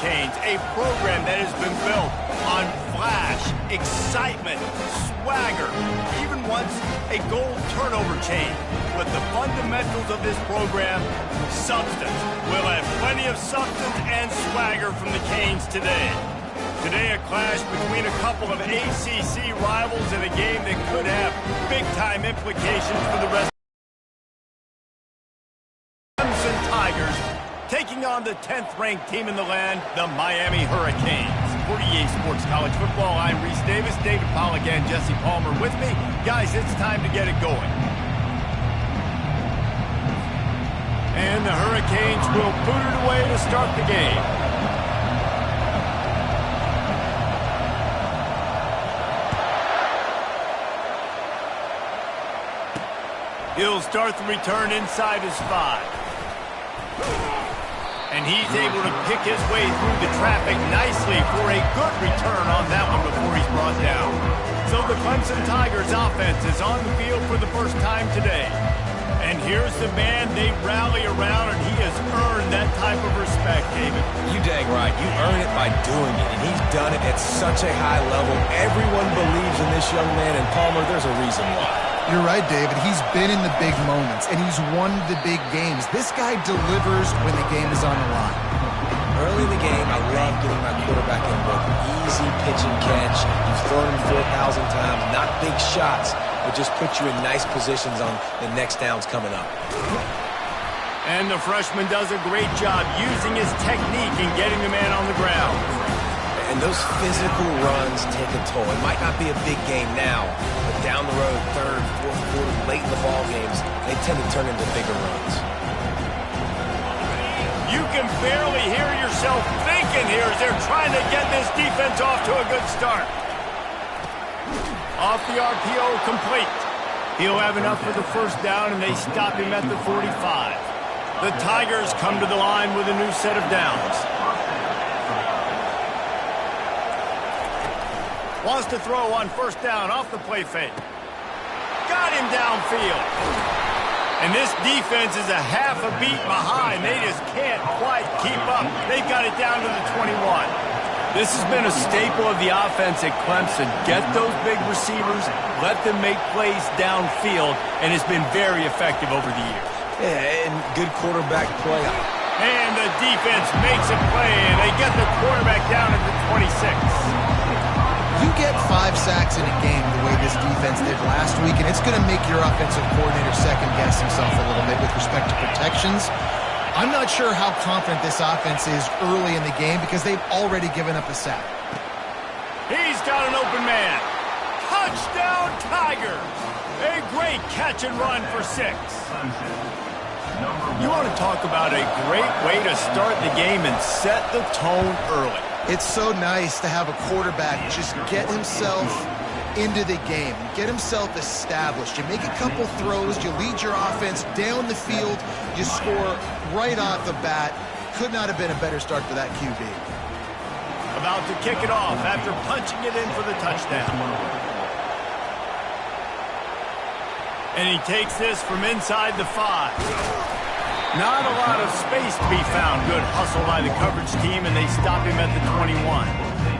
Hurricanes, a program that has been built on flash, excitement, swagger, even once a goal turnover chain. But the fundamentals of this program, substance. We'll have plenty of substance and swagger from the Canes today. Today, a clash between a couple of ACC rivals in a game that could have big-time implications for the rest. Clemson Tigers taking on the 10th-ranked team in the land, the Miami Hurricanes. For EA Sports College Football, I'm Reese Davis, David Pollack, and Jesse Palmer with me. Guys, it's time to get it going. And the Hurricanes will boot it away to start the game. He'll start the return inside his 5. And he's able to pick his way through the traffic nicely for a good return on that one before he's brought down. So the Clemson Tigers offense is on the field for the first time today. And here's the man they rally around, and he has earned that type of respect, David. You dang right. You earn it by doing it, and he's done it at such a high level. Everyone believes in this young man, and Palmer, there's a reason why. You're right, David. He's been in the big moments, and he's won the big games. This guy delivers when the game is on the line. Early in the game, I love getting my quarterback in with easy pitch and catch. You've thrown him 4,000 times, not big shots, but just put you in nice positions on the next downs coming up. And the freshman does a great job using his technique and getting the man on the ground. And those physical runs take a toll. It might not be a big game now, but down the road, third, fourth quarter, late in the ball games, they tend to turn into bigger runs. You can barely hear yourself thinking here as they're trying to get this defense off to a good start. Off the RPO, complete. He'll have enough for the first down, and they stop him at the 45. The Tigers come to the line with a new set of downs. Wants to throw on first down off the play fake. Got him downfield. And this defense is a half a beat behind. They just can't quite keep up. They've got it down to the 21. This has been a staple of the offense at Clemson. Get those big receivers, let them make plays downfield, and it's been very effective over the years. Yeah, and good quarterback play. And the defense makes a play, and they get the quarterback down at the 26. You get 5 sacks in a game the way this defense did last week, and it's going to make your offensive coordinator second-guess himself a little bit with respect to protections. I'm not sure how confident this offense is early in the game because they've already given up a sack. He's got an open man. Touchdown, Tigers! A great catch and run for 6. You want to talk about a great way to start the game and set the tone early. It's so nice to have a quarterback just get himself into the game, get himself established. You make a couple throws, you lead your offense down the field, you score right off the bat. Could not have been a better start for that QB. About to kick it off after punching it in for the touchdown. And he takes this from inside the 5. Not a lot of space to be found. Good hustle by the coverage team, and they stop him at the 21.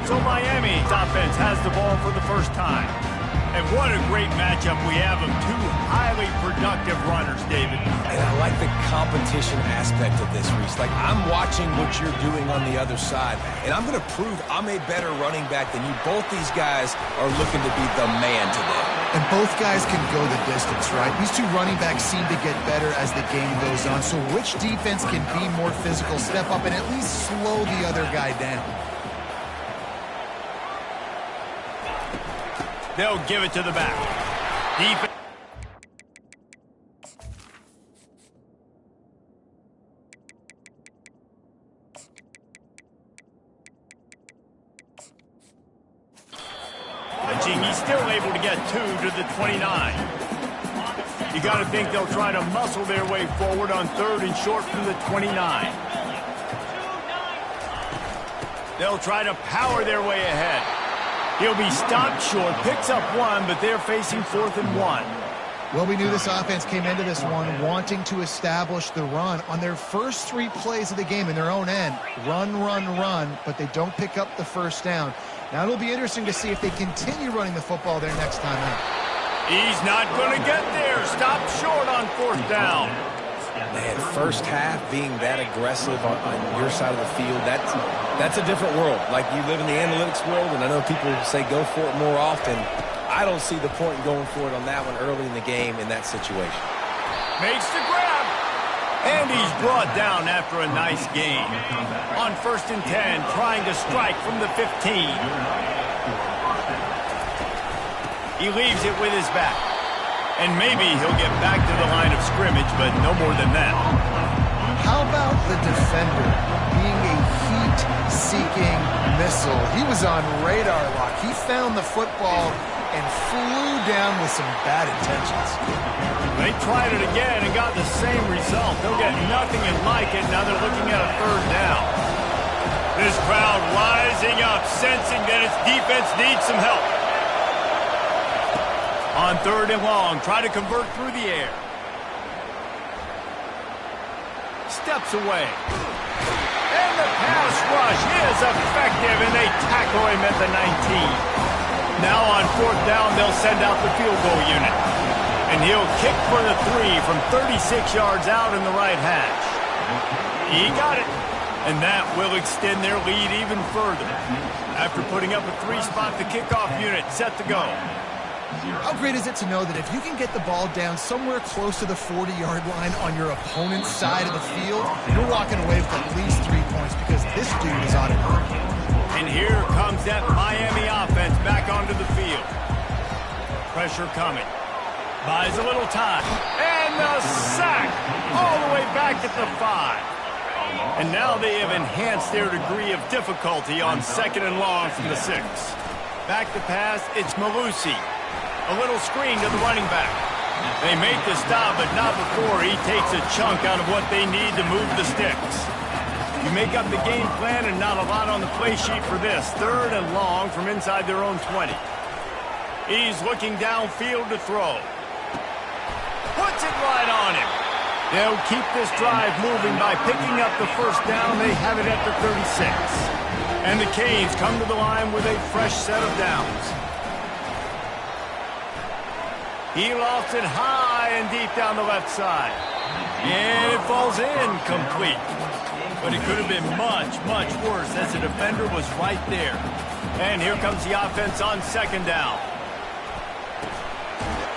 So Miami's offense has the ball for the first time. And what a great matchup we have of two highly productive runners, David. And I like the competition aspect of this, Reese. Like, I'm watching what you're doing on the other side, and I'm going to prove I'm a better running back than you. Both these guys are looking to be the man today. And both guys can go the distance, right? These two running backs seem to get better as the game goes on. So which defense can be more physical, step up, and at least slow the other guy down? They'll give it to the back. Defense. He's still able to get 2 to the 29. You got to think they'll try to muscle their way forward on 3rd and short from the 29. They'll try to power their way ahead. He'll be stopped short, picks up 1, but they're facing 4th and 1. Well, we knew this offense came into this one wanting to establish the run on their first 3 plays of the game in their own end. Run, run, run, but they don't pick up the first down. Now it'll be interesting to see if they continue running the football their next time out. He's not going to get there. Stop short on 4th down. Man, first half being that aggressive on your side of the field, that's a different world. Like, you live in the analytics world, and I know people say go for it more often. I don't see the point in going for it on that one early in the game in that situation. Makes the grab. And he's brought down after a nice gain. On 1st and 10, trying to strike from the 15. He leaves it with his back. And maybe he'll get back to the line of scrimmage, but no more than that. How about the defender being a heat-seeking missile? He was on radar lock. He found the football and flew down with some bad intentions. They tried it again and got the same result. They'll get nothing like it. Now they're looking at a 3rd down. This crowd rising up, sensing that its defense needs some help. On 3rd and long, try to convert through the air. Steps away. And the pass rush is effective, and they tackle him at the 19. Now on 4th down, they'll send out the field goal unit. And he'll kick for the 3 from 36 yards out in the right hash. He got it. And that will extend their lead even further. After putting up a 3-spot, the kickoff unit set to go. How great is it to know that if you can get the ball down somewhere close to the 40-yard line on your opponent's side of the field, you're walking away with at least 3 points because this dude is on it. And here comes that Miami offense back onto the field. Pressure coming. Buys a little time. And the sack all the way back at the 5. And now they have enhanced their degree of difficulty on 2nd and long from the 6. Back to pass, it's Malusi. A little screen to the running back. They make the stop, but not before he takes a chunk out of what they need to move the sticks. You make up the game plan and not a lot on the play sheet for this. 3rd and long from inside their own 20. He's looking downfield to throw. Puts it right on him. They'll keep this drive moving by picking up the 1st down. They have it at the 36. And the Canes come to the line with a fresh set of downs. He lost it high and deep down the left side. And it falls incomplete. But it could have been much, much worse as the defender was right there. And here comes the offense on 2nd down.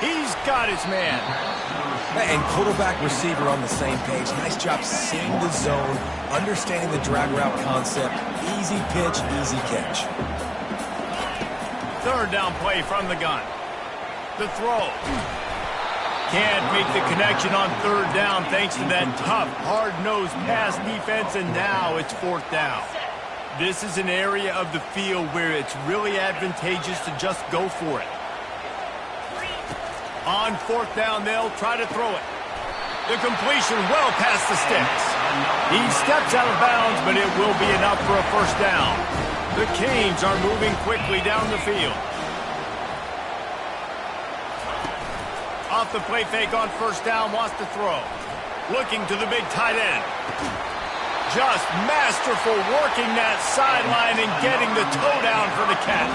He's got his man. And quarterback receiver on the same page. Nice job seeing the zone, understanding the drag route concept. Easy pitch, easy catch. 3rd down play from the gun. The throw. Can't make the connection on 3rd down thanks to that tough, hard-nosed pass defense, and now it's 4th down. This is an area of the field where it's really advantageous to just go for it. On 4th down, they'll try to throw it. The completion well past the sticks. He steps out of bounds, but it will be enough for a 1st down. The Canes are moving quickly down the field. Off the play fake on 1st down, wants to throw. Looking to the big tight end. Just masterful working that sideline and getting the toe down for the catch.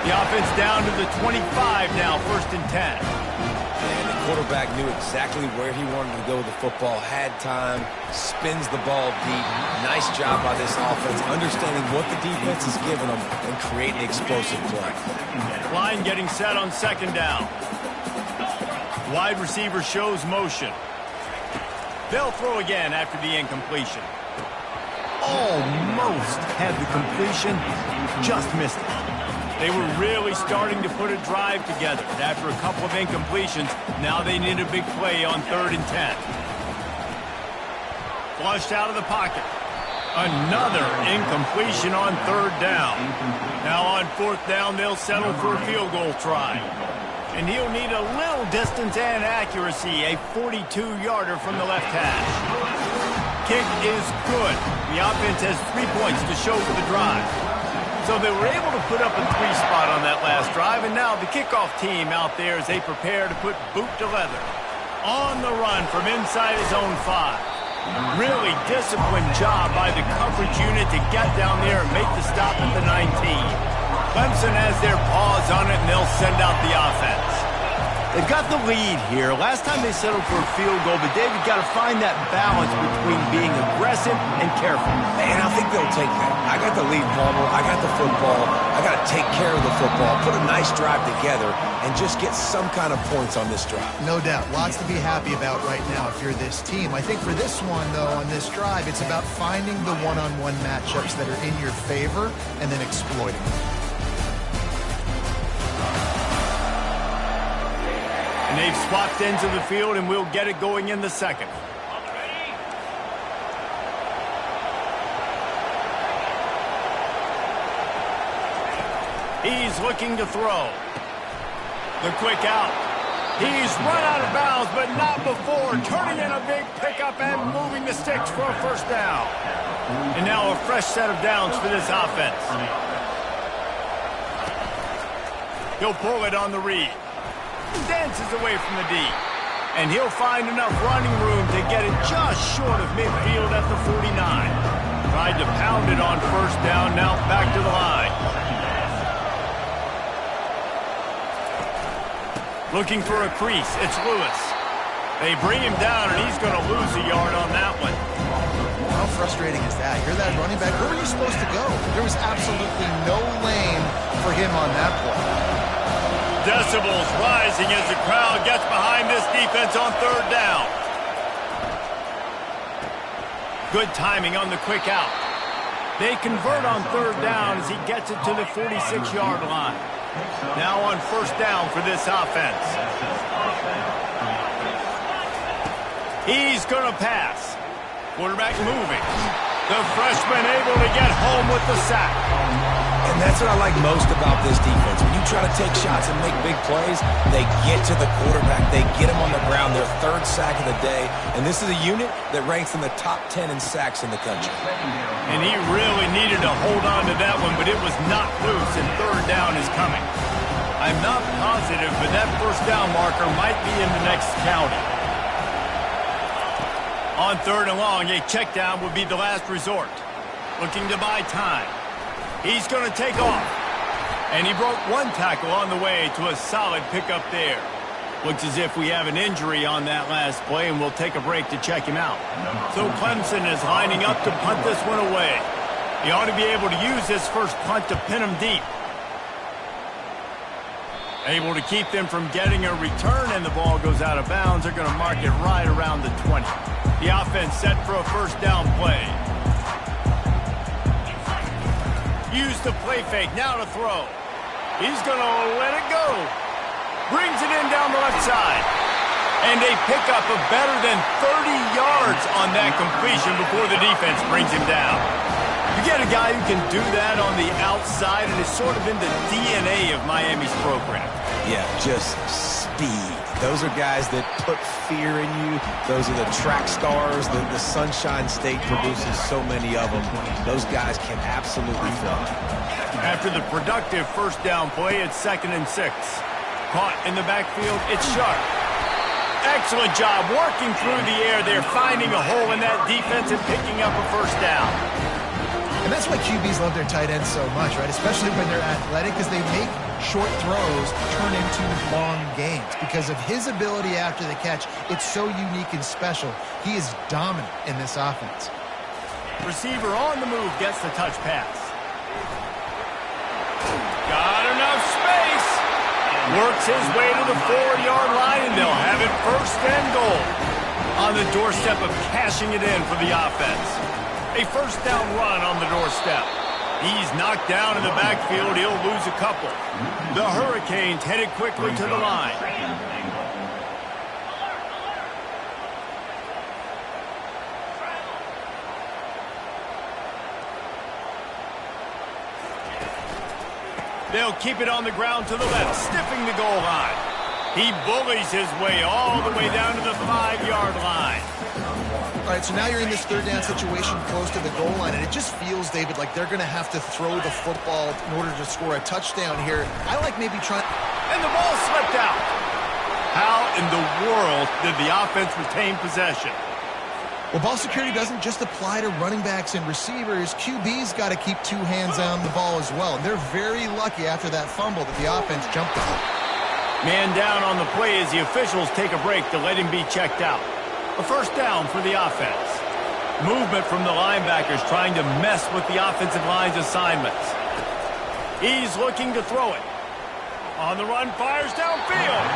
The offense down to the 25 now, 1st and 10. And the quarterback knew exactly where he wanted to go with the football, had time, spins the ball deep. Nice job by this offense, understanding what the defense is giving them and creating explosive play. Line getting set on 2nd down. Wide receiver shows motion. They'll throw again after the incompletion. Almost had the completion, just missed it. They were really starting to put a drive together. After a couple of incompletions, now they need a big play on 3rd and 10. Flushed out of the pocket. Another incompletion on 3rd down. Now on 4th down, they'll settle for a field goal try. And he'll need a little distance and accuracy, a 42-yarder from the left hash. Kick is good. The offense has 3 points to show for the drive. So they were able to put up a 3 spot on that last drive, and now the kickoff team out there as they prepare to put boot to leather. On the run from inside his own 5. Really disciplined job by the coverage unit to get down there and make the stop at the 19. Clemson has their paws on it, and they'll send out the offense. They've got the lead here. Last time they settled for a field goal, but David got to find that balance between being aggressive and careful. And I think they'll take that. I got the lead, Palmer. I got the football. I got to take care of the football, put a nice drive together, and just get some kind of points on this drive. No doubt. Lots to be happy about right now if you're this team. I think for this one, though, on this drive, it's about finding the one-on-one matchups that are in your favor and then exploiting them. And they've swapped into the field, and we'll get it going in the second. He's looking to throw. The quick out. He's run out of bounds, but not before turning in a big pickup and moving the sticks for a first down. And now a fresh set of downs for this offense. He'll pull it on the read. Dances away from the D. And he'll find enough running room to get it just short of midfield at the 49. Tried to pound it on first down, now back to the line. Looking for a crease, it's Lewis. They bring him down, and he's going to lose a yard on that one. How frustrating is that? You're that running back. Where were you supposed to go? There was absolutely no lane for him on that play. Decibels rising as the crowd gets behind this defense on third down. Good timing on the quick out. They convert on third down as he gets it to the 46-yard line. Now on first down for this offense. He's going to pass. Quarterback moving. The freshman able to get home with the sack. And that's what I like most about this defense. When you try to take shots and make big plays, they get to the quarterback. They get him on the ground, their third sack of the day. And this is a unit that ranks in the top 10 in sacks in the country. And he really needed to hold on to that one, but it was not loose, and third down is coming. I'm not positive, but that first down marker might be in the next county. On third and long, a check down would be the last resort. Looking to buy time. He's going to take off. And he broke one tackle on the way to a solid pickup there. Looks as if we have an injury on that last play, and we'll take a break to check him out. So Clemson is lining up to punt this one away. He ought to be able to use this first punt to pin him deep. Able to keep them from getting a return, and the ball goes out of bounds. They're going to mark it right around the 20. The offense set for a first down play. Use the play fake, now to throw. He's going to let it go. Brings it in down the left side. And a pickup of better than 30 yards on that completion before the defense brings him down. You get a guy who can do that on the outside, and it's sort of in the DNA of Miami's program. Yeah, just speed. Those are guys that put fear in you. Those are the track stars. The Sunshine State produces so many of them. Those guys can absolutely fly. After the productive first down play, it's 2nd and 6. Caught in the backfield, it's Sharp. Excellent job working through the air there, finding a hole in that defense and picking up a first down. And that's why QBs love their tight ends so much, right? Especially when they're athletic, because they make short throws turn into long gains. Because of his ability after the catch, it's so unique and special. He is dominant in this offense. Receiver on the move gets the touch pass. Got enough space. Works his way to the 4-yard line, and they'll have it first and goal. On the doorstep of cashing it in for the offense. A first down run on the doorstep. He's knocked down in the backfield. He'll lose a couple. The Hurricanes headed quickly to the line. They'll keep it on the ground to the left, stiffing the goal line. He bullies his way all the way down to the 5-yard line. All right, so now you're in this third down situation close to the goal line, and it just feels, David, like they're going to have to throw the football in order to score a touchdown here. I like maybe trying... And the ball slipped out. How in the world did the offense retain possession? Well, ball security doesn't just apply to running backs and receivers. QB's got to keep two hands on the ball as well. And they're very lucky after that fumble that the offense jumped on. Man down on the play as the officials take a break to let him be checked out. A first down for the offense. Movement from the linebackers trying to mess with the offensive line's assignments. He's looking to throw it. On the run, fires downfield.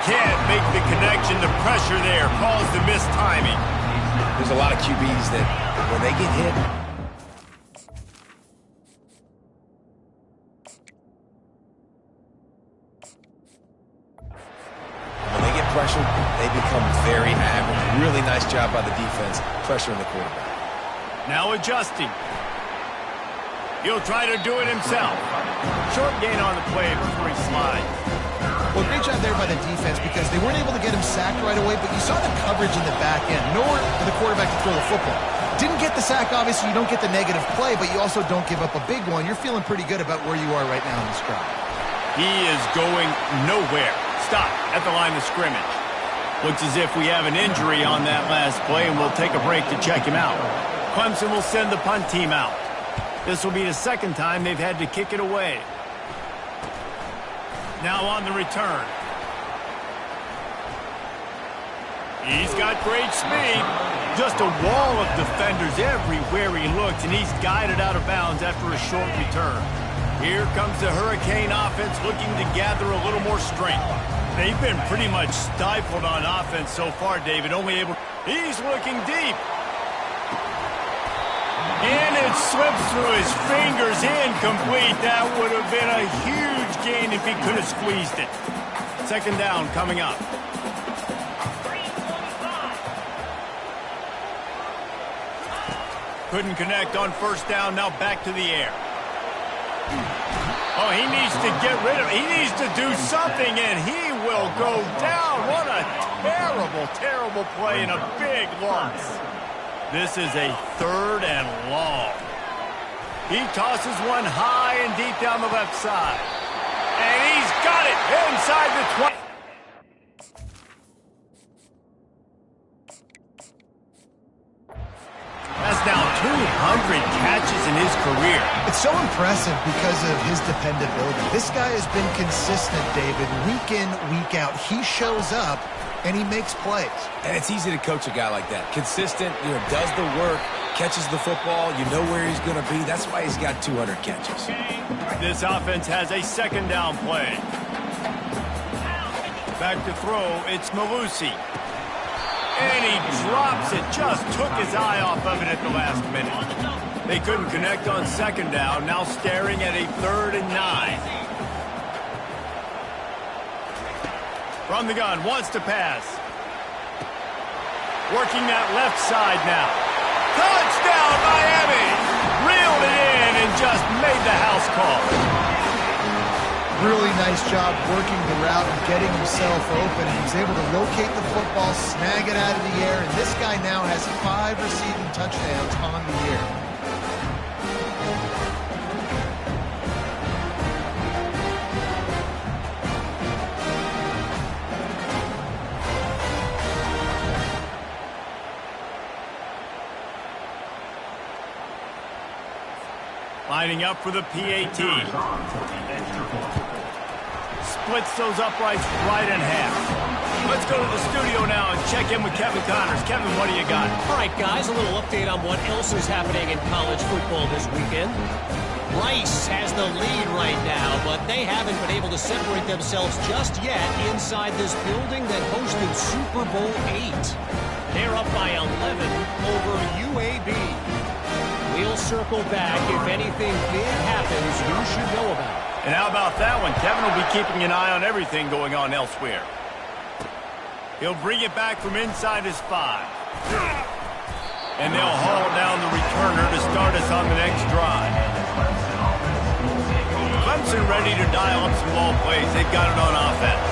Can't make the connection. The pressure there caused the missed timing. There's a lot of QBs that when they get hit, pressured, they become very average. Really nice job by the defense, pressuring the quarterback. Now adjusting. He'll try to do it himself. Short gain on the play before he slides. Well, great job there by the defense because they weren't able to get him sacked right away, but you saw the coverage in the back end. Nowhere for the quarterback to throw the football. Didn't get the sack, obviously. You don't get the negative play, but you also don't give up a big one. You're feeling pretty good about where you are right now in this drive. He is going nowhere. Stop at the line of scrimmage. Looks as if we have an injury on that last play, and we'll take a break to check him out. Clemson will send the punt team out. This will be the second time they've had to kick it away. Now on the return. He's got great speed. Just a wall of defenders everywhere he looks, and he's guided out of bounds after a short return. Here comes the Hurricane offense looking to gather a little more strength. They've been pretty much stifled on offense so far, David. Only able... He's looking deep. And it slips through his fingers, incomplete. That would have been a huge gain if he could have squeezed it. Second down coming up. Couldn't connect on first down. Now back to the air. Oh, he needs to get rid of it. He needs to do something, and he will go down. What a terrible, terrible play and a big loss. This is a third and long. He tosses one high and deep down the left side. And he's got it inside the 20. That's now 200 catches in his career. It's so impressive because of his dependability. This guy has been consistent, David, week in, week out. He shows up, and he makes plays. And it's easy to coach a guy like that. Consistent, does the work, catches the football, you know where he's going to be. That's why he's got 200 catches. This offense has a second down play. Back to throw, it's Malusi. And he drops it, just took his eye off of it at the last minute. They couldn't connect on second down, now staring at a 3rd and 9. From the gun, wants to pass. Working that left side now. Touchdown, Miami! Reeled it in and just made the house call. Really nice job working the route and getting himself open. He was able to locate the football, snag it out of the air, and this guy now has 5 receiving touchdowns on the year. Lining up for the PAT. Splits those uprights right in half. Let's go to the studio now and check in with Kevin Connors. Kevin, what do you got? All right, guys, a little update on what else is happening in college football this weekend. Rice has the lead right now, but they haven't been able to separate themselves just yet inside this building that hosted Super Bowl 8. They're up by 11 over UAB. We'll circle back. If anything big happens, you should know about it. And how about that one? Kevin will be keeping an eye on everything going on elsewhere. He'll bring it back from inside his 5. And they'll haul down the returner to start us on the next drive. Clemson ready to dial up some ball plays. They've got it on offense.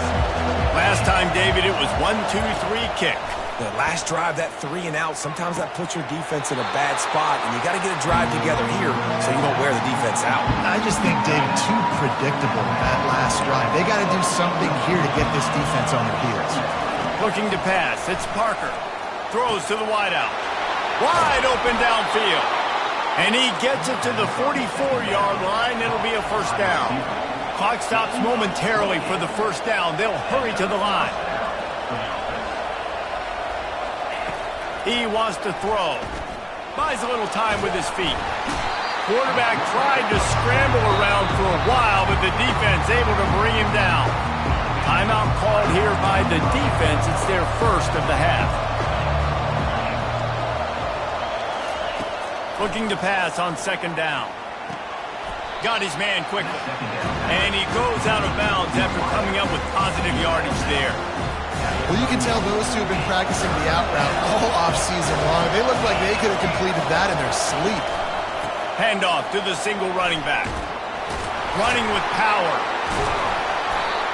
Last time, David, it was 1-2-3 kick. The last drive, that 3 and out, sometimes that puts your defense in a bad spot, and you got to get a drive together here so you don't wear the defense out. I just think, David, too predictable that last drive. They got to do something here to get this defense on their heels. Looking to pass. It's Parker. Throws to the wideout. Wide open downfield. And he gets it to the 44-yard line. It'll be a first down. Clock stops momentarily for the first down. They'll hurry to the line. He wants to throw. Buys a little time with his feet. Quarterback tried to scramble around for a while, but the defense able to bring him down. Timeout called here by the defense. It's their first of the half. Looking to pass on second down. Got his man quickly. And he goes out of bounds after coming up with positive yardage there. Well, you can tell those two have been practicing the out route all offseason long. They look like they could have completed that in their sleep. Handoff to the single running back. Running with power.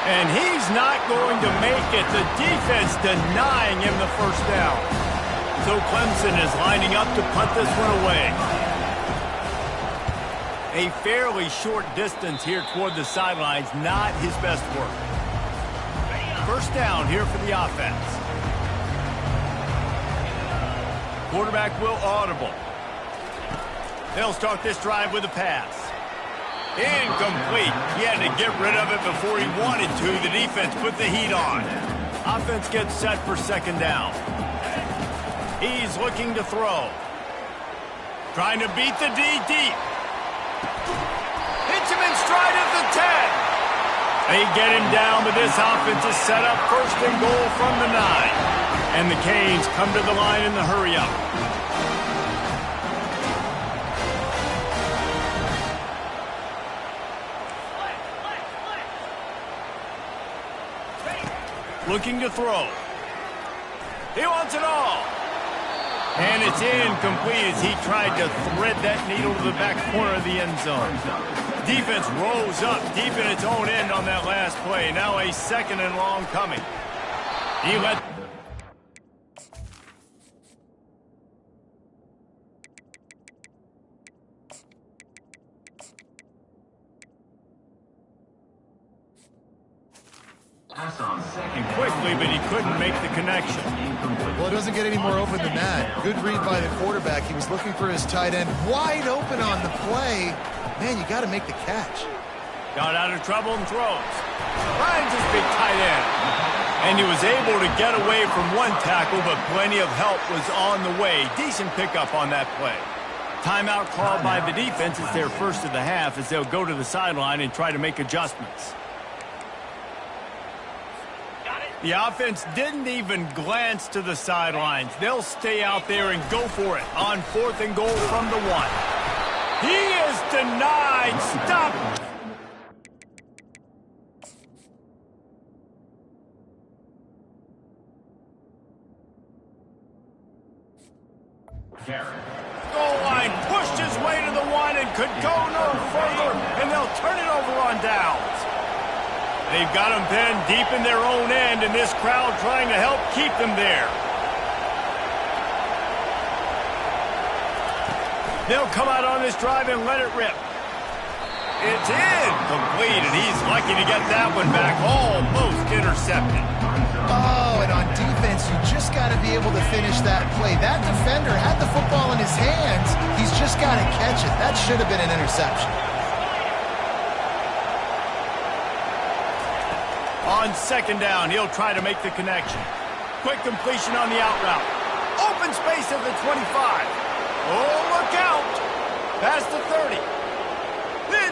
And he's not going to make it. The defense denying him the first down. So Clemson is lining up to punt this one away. A fairly short distance here toward the sidelines. Not his best work. First down here for the offense. Quarterback will audible. They'll start this drive with a pass. Incomplete. He had to get rid of it before he wanted to. The defense put the heat on. Offense gets set for second down. He's looking to throw. Trying to beat the D deep. Hits him in stride at the 10. They get him down, but this offense is set up first and goal from the 9. And the Canes come to the line in the hurry-up. Looking to throw. He wants it all. And it's incomplete as he tried to thread that needle to the back corner of the end zone. Defense rose up deep in its own end on that last play. Now a second and long coming. He let... quickly, but he couldn't make the connection. Well, it doesn't get any more open than that. Good read by the quarterback. He was looking for his tight end wide open on the play. Man, you got to make the catch. Got out of trouble and throws. Finds his big tight end. And he was able to get away from one tackle, but plenty of help was on the way. Decent pickup on that play. Timeout called by the defense. It's their first of the half as they'll go to the sideline and try to make adjustments. The offense didn't even glance to the sidelines. They'll stay out there and go for it on 4th and goal from the 1. He is denied. Stop. Goal line pushed his way to the 1 and could go no further, and they'll turn it over on downs. They've got them pinned deep in their own end, and this crowd trying to help keep them there. They'll come out on this drive and let it rip. It's incomplete, and he's lucky to get that one back. Almost intercepted. Oh, and on defense, you just got to be able to finish that play. That defender had the football in his hands. He's just got to catch it. That should have been an interception. On second down, he'll try to make the connection. Quick completion on the out route. Open space at the 25. Oh, look out. Past the 30.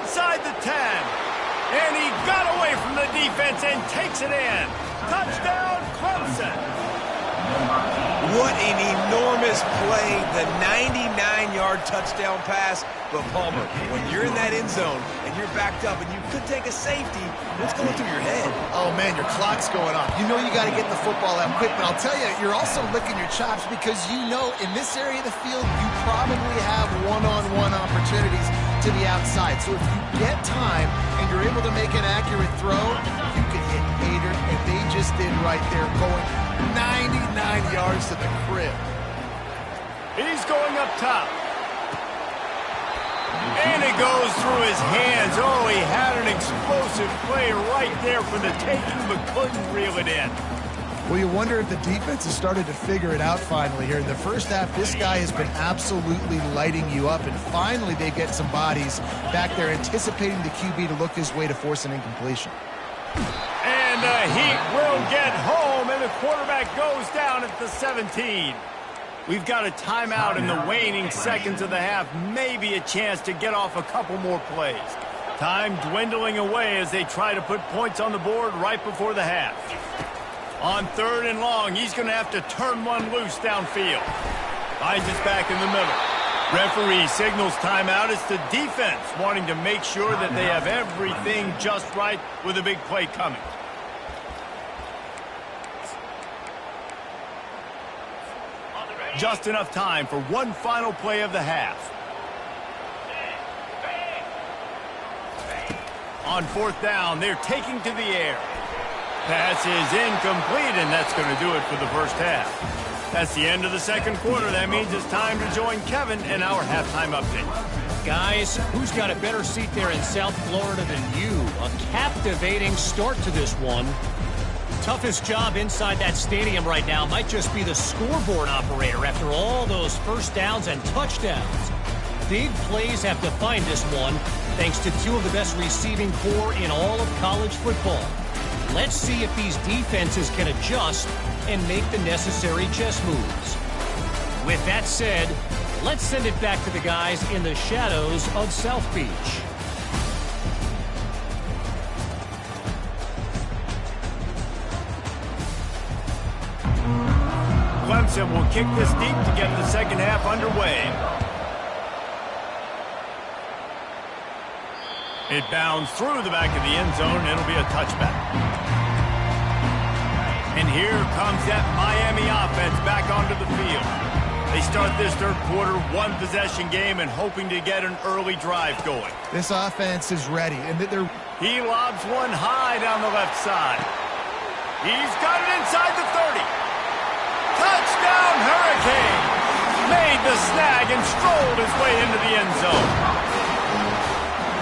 Inside the 10. And he got away from the defense and takes it in. Touchdown, Clemson. What an enormous play. The 99-yard touchdown pass. But, Palmer, when you're in that end zone and you're backed up and you could take a safety, what's going through your head? Oh, man, your clock's going off. You know you got to get the football out quick. But I'll tell you, you're also licking your chops because you know in this area of the field you probably have one-on-one opportunities. to the outside. So if you get time and you're able to make an accurate throw, you can hit Hader, and they just did right there, going 99 yards to the crib. He's going up top. And it goes through his hands. Oh, he had an explosive play right there for the taking, but couldn't reel it in. Well, you wonder if the defense has started to figure it out finally here. In the first half, this guy has been absolutely lighting you up, and finally they get some bodies back there anticipating the QB to look his way to force an incompletion. And the Heat will get home, and the quarterback goes down at the 17. We've got a timeout in the waning seconds of the half, maybe a chance to get off a couple more plays. Time dwindling away as they try to put points on the board right before the half. On 3rd and long, he's going to have to turn one loose downfield. Finds us back in the middle. Referee signals timeout. It's the defense wanting to make sure that they have everything just right with a big play coming. Just enough time for one final play of the half. On 4th down, they're taking to the air. Pass is incomplete, and that's going to do it for the first half. That's the end of the second quarter. That means it's time to join Kevin in our halftime update. Guys, who's got a better seat there in South Florida than you? A captivating start to this one. Toughest job inside that stadium right now might just be the scoreboard operator after all those first downs and touchdowns. Big plays have defined this one, thanks to two of the best receiving corps in all of college football. Let's see if these defenses can adjust and make the necessary chess moves. With that said, let's send it back to the guys in the shadows of South Beach. Clemson will kick this deep to get the second half underway. It bounds through the back of the end zone, and it'll be a touchback. And here comes that Miami offense back onto the field. They start this third quarter one-possession game and hoping to get an early drive going. This offense is ready, and he lobs one high down the left side. He's got it inside the 30. Touchdown, Hurricane! Made the snag and strolled his way into the end zone.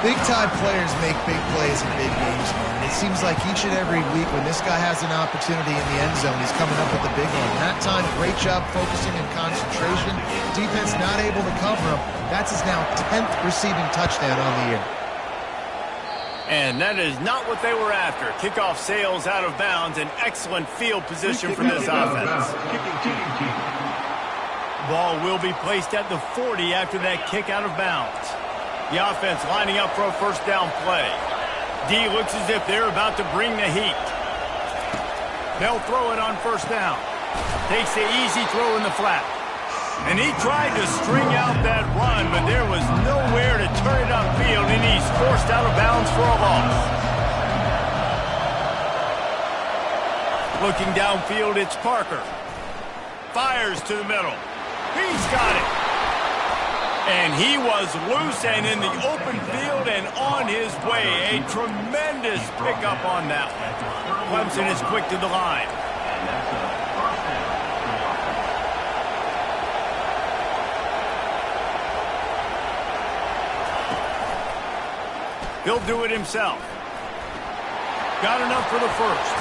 Big-time players make big plays in big games, man. It seems like each and every week when this guy has an opportunity in the end zone, he's coming up with a big one. That time, great job focusing and concentration. Defense not able to cover him. That's his now 10th receiving touchdown on the year. And that is not what they were after. Kickoff sails out of bounds. An excellent field position for this offense. Ball will be placed at the 40 after that kick out of bounds. The offense lining up for a first down play. D looks as if they're about to bring the heat. They'll throw it on first down. Takes the easy throw in the flat. And he tried to string out that run, but there was nowhere to turn it upfield, and he's forced out of bounds for a loss. Looking downfield, it's Parker. Fires to the middle. He's got it. And he was loose and in the open field and on his way. A tremendous pickup on that one. Clemson is quick to the line. He'll do it himself. Got enough for the first.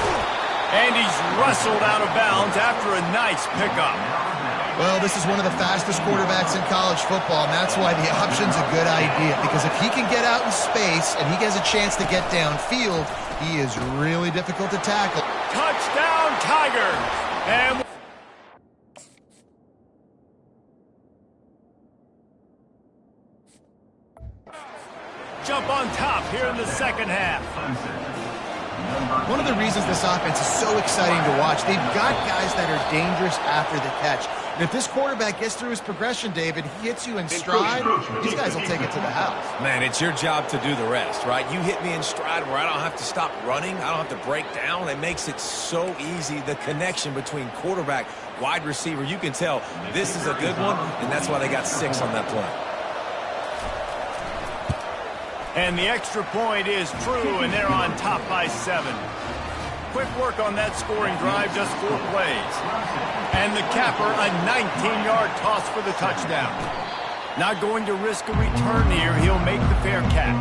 And he's wrestled out of bounds after a nice pickup. Well, this is one of the fastest quarterbacks in college football, and that's why the option's a good idea. Because if he can get out in space and he has a chance to get downfield, he is really difficult to tackle. Touchdown, Tigers! And jump on top here in the second half. One of the reasons this offense is so exciting to watch, they've got guys that are dangerous after the catch. And if this quarterback gets through his progression, David, he hits you in stride, these guys will take it to the house. Man, it's your job to do the rest, right? You hit me in stride where I don't have to stop running. I don't have to break down. It makes it so easy, the connection between quarterback, wide receiver. You can tell this is a good one, and that's why they got 6 on that play. And the extra point is true, and they're on top by 7. Quick work on that scoring drive, just 4 plays. And the capper, a 19-yard toss for the touchdown. Not going to risk a return here. He'll make the fair catch.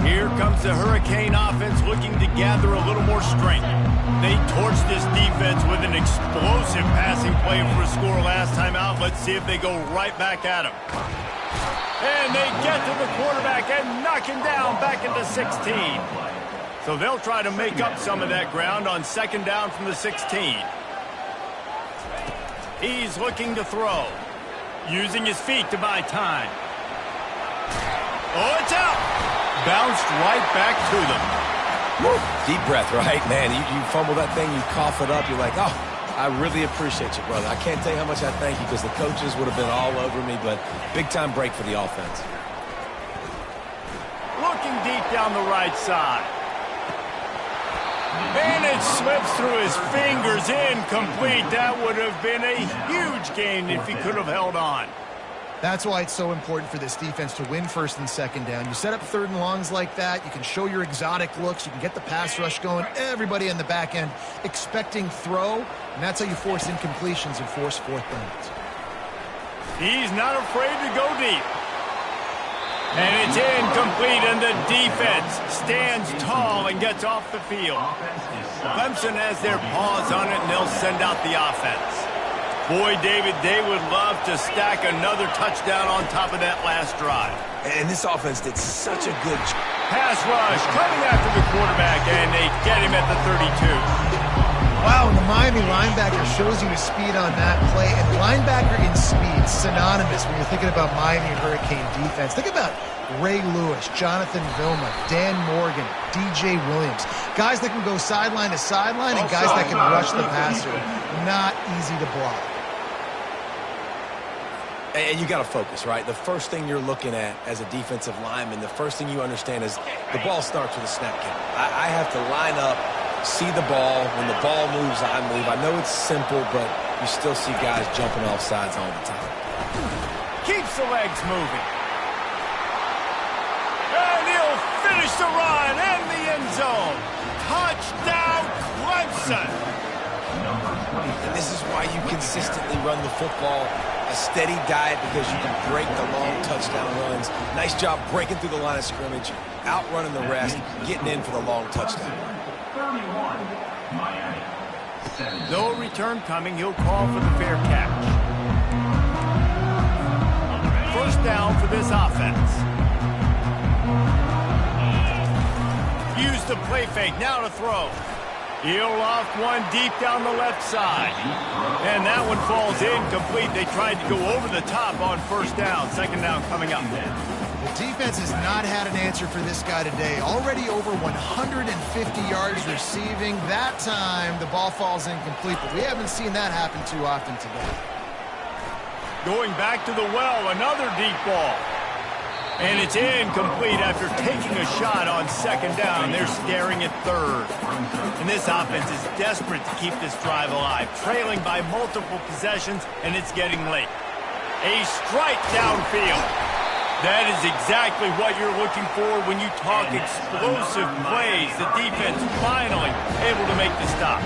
Here comes the Hurricane offense looking to gather a little more strength. They torched this defense with an explosive passing play for a score last time out. Let's see if they go right back at him. And they get to the quarterback and knock him down back into 16. So they'll try to make up some of that ground on 2nd down from the 16. He's looking to throw. Using his feet to buy time. Oh, it's out! Bounced right back to them. Woo. Deep breath, right? Man, you fumble that thing, you cough it up, you're like, oh, I really appreciate you, brother. I can't tell you how much I thank you because the coaches would have been all over me, but big-time break for the offense. Looking deep down the right side. And it slips through his fingers, incomplete. That would have been a huge gain if he could have held on. That's why it's so important for this defense to win 1st and 2nd down. You set up 3rd and longs like that. You can show your exotic looks. You can get the pass rush going. Everybody in the back end expecting throw, and that's how you force incompletions and force 4th downs. He's not afraid to go deep. And it's incomplete, and the defense stands tall and gets off the field. Clemson has their paws on it, and they'll send out the offense. Boy, David, they would love to stack another touchdown on top of that last drive. And this offense did such a good job. Pass rush coming after the quarterback, and they get him at the 32. Wow, and the Miami linebacker shows you his speed on that play. And linebacker in speed, synonymous when you're thinking about Miami Hurricane defense. Think about Ray Lewis, Jonathan Vilma, Dan Morgan, DJ Williams. Guys that can go sideline to sideline and guys that can rush the passer. Not easy to block. And you got to focus, right? The first thing you're looking at as a defensive lineman, the first thing you understand is the ball starts with a snap count. I have to line up, see the ball. When the ball moves, I move. I know it's simple, but you still see guys jumping off sides all the time. Keeps the legs moving. And he'll finish the run and the end zone. Touchdown, Clemson. And this is why you consistently run the football. A steady diet because you can break the long touchdown runs. Nice job breaking through the line of scrimmage, outrunning the rest, getting in for the long touchdown. No return coming. He'll call for the fair catch. 1st down for this offense. Use the play fake. Now to throw. He'll loft one deep down the left side. And that one falls incomplete. They tried to go over the top on 1st down. 2nd down coming up. The defense has not had an answer for this guy today. Already over 150 yards receiving. That time, the ball falls incomplete, but we haven't seen that happen too often today. Going back to the well, another deep ball. And it's incomplete after taking a shot on 2nd down. They're staring at 3rd. And this offense is desperate to keep this drive alive, trailing by multiple possessions, and it's getting late. A strike downfield. That is exactly what you're looking for when you talk explosive plays. The defense finally able to make the stop.